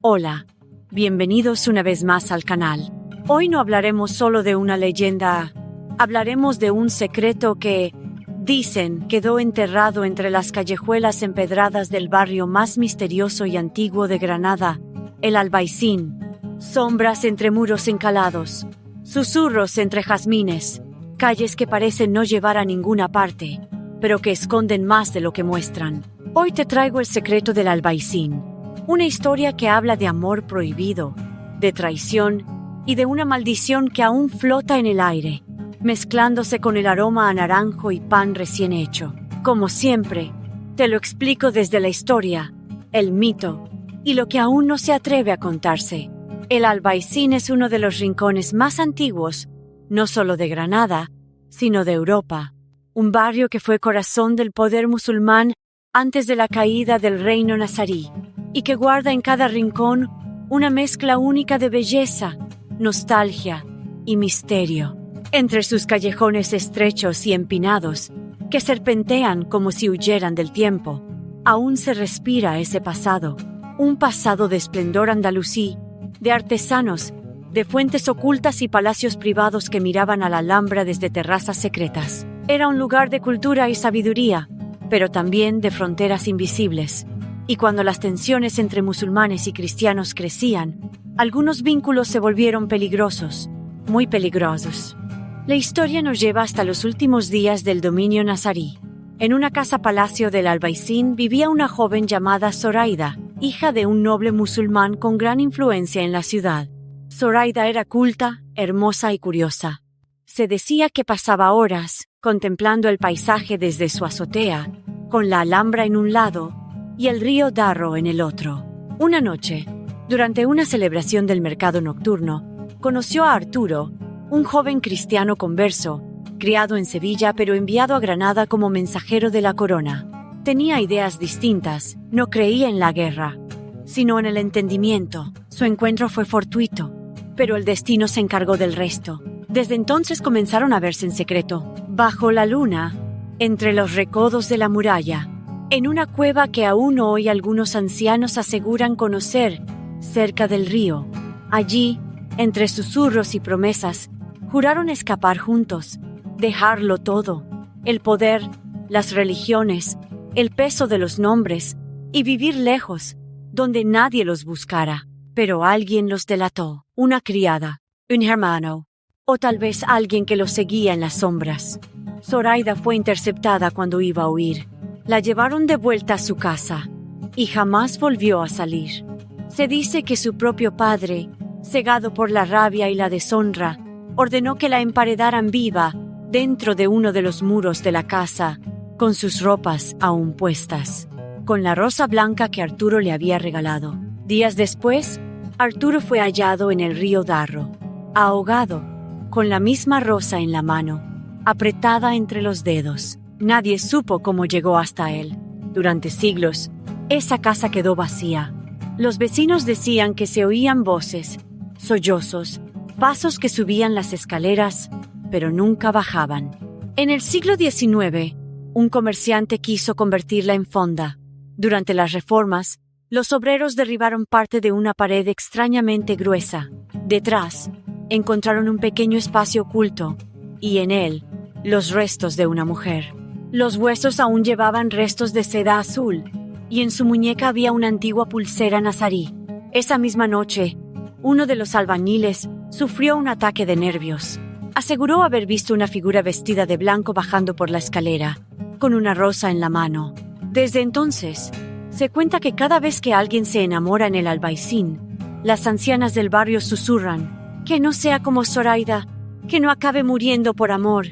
Hola, bienvenidos una vez más al canal. Hoy no hablaremos solo de una leyenda, hablaremos de un secreto que, dicen, quedó enterrado entre las callejuelas empedradas del barrio más misterioso y antiguo de Granada, el Albaicín. Sombras entre muros encalados, susurros entre jazmines, calles que parecen no llevar a ninguna parte, pero que esconden más de lo que muestran. Hoy te traigo el secreto del Albaicín. Una historia que habla de amor prohibido, de traición y de una maldición que aún flota en el aire, mezclándose con el aroma a naranjo y pan recién hecho. Como siempre, te lo explico desde la historia, el mito y lo que aún no se atreve a contarse. El Albaicín es uno de los rincones más antiguos, no solo de Granada, sino de Europa. Un barrio que fue corazón del poder musulmán antes de la caída del reino nazarí, y que guarda en cada rincón una mezcla única de belleza, nostalgia y misterio. Entre sus callejones estrechos y empinados, que serpentean como si huyeran del tiempo, aún se respira ese pasado, un pasado de esplendor andalusí, de artesanos, de fuentes ocultas y palacios privados que miraban a la Alhambra desde terrazas secretas. Era un lugar de cultura y sabiduría, pero también de fronteras invisibles. Y cuando las tensiones entre musulmanes y cristianos crecían, algunos vínculos se volvieron peligrosos, muy peligrosos. La historia nos lleva hasta los últimos días del dominio nazarí. En una casa-palacio del Albaicín vivía una joven llamada Zoraida, hija de un noble musulmán con gran influencia en la ciudad. Zoraida era culta, hermosa y curiosa. Se decía que pasaba horas contemplando el paisaje desde su azotea, con la Alhambra en un lado y el río Darro en el otro. Una noche, durante una celebración del mercado nocturno, conoció a Arturo, un joven cristiano converso, criado en Sevilla pero enviado a Granada como mensajero de la corona. Tenía ideas distintas, no creía en la guerra, sino en el entendimiento. Su encuentro fue fortuito, pero el destino se encargó del resto. Desde entonces comenzaron a verse en secreto, bajo la luna, entre los recodos de la muralla, en una cueva que aún hoy algunos ancianos aseguran conocer, cerca del río. Allí, entre susurros y promesas, juraron escapar juntos, dejarlo todo, el poder, las religiones, el peso de los nombres, y vivir lejos, donde nadie los buscara. Pero alguien los delató, una criada, un hermano, o tal vez alguien que los seguía en las sombras. Zoraida fue interceptada cuando iba a huir. La llevaron de vuelta a su casa, y jamás volvió a salir. Se dice que su propio padre, cegado por la rabia y la deshonra, ordenó que la emparedaran viva dentro de uno de los muros de la casa, con sus ropas aún puestas, con la rosa blanca que Arturo le había regalado. Días después, Arturo fue hallado en el río Darro, ahogado, con la misma rosa en la mano, apretada entre los dedos. Nadie supo cómo llegó hasta él. Durante siglos, esa casa quedó vacía. Los vecinos decían que se oían voces, sollozos, pasos que subían las escaleras, pero nunca bajaban. En el siglo XIX, un comerciante quiso convertirla en fonda. Durante las reformas, los obreros derribaron parte de una pared extrañamente gruesa. Detrás, encontraron un pequeño espacio oculto, y en él, los restos de una mujer. Los huesos aún llevaban restos de seda azul, y en su muñeca había una antigua pulsera nazarí. Esa misma noche, uno de los albañiles sufrió un ataque de nervios. Aseguró haber visto una figura vestida de blanco bajando por la escalera, con una rosa en la mano. Desde entonces, se cuenta que cada vez que alguien se enamora en el Albaicín, las ancianas del barrio susurran, que no sea como Zoraida, que no acabe muriendo por amor.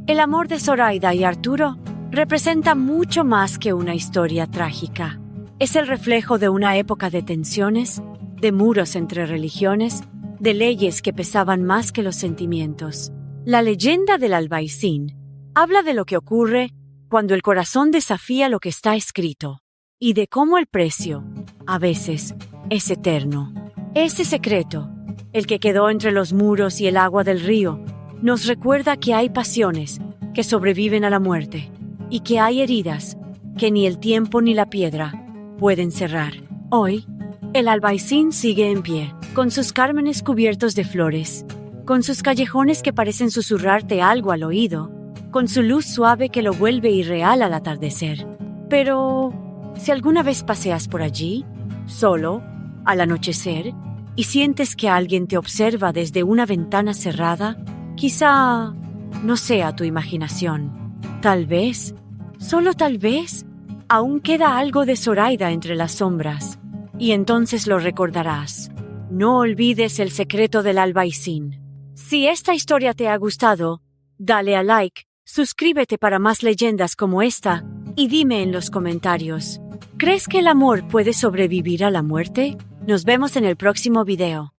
El amor de Zoraida y Arturo representa mucho más que una historia trágica. Es el reflejo de una época de tensiones, de muros entre religiones, de leyes que pesaban más que los sentimientos. La leyenda del Albaicín habla de lo que ocurre cuando el corazón desafía lo que está escrito, y de cómo el precio, a veces, es eterno. Ese secreto, el que quedó entre los muros y el agua del río, nos recuerda que hay pasiones que sobreviven a la muerte, y que hay heridas que ni el tiempo ni la piedra pueden cerrar. Hoy, El Albaicín sigue en pie, con sus cármenes cubiertos de flores, con sus callejones que parecen susurrarte algo al oído, con su luz suave que lo vuelve irreal al atardecer. Pero, si alguna vez paseas por allí, solo, al anochecer, y sientes que alguien te observa desde una ventana cerrada, quizá no sea tu imaginación. Tal vez, solo tal vez, aún queda algo de Zoraida entre las sombras, y entonces lo recordarás. No olvides el secreto del Albaicín. Si esta historia te ha gustado, dale a like, suscríbete para más leyendas como esta, y dime en los comentarios, ¿crees que el amor puede sobrevivir a la muerte? Nos vemos en el próximo video.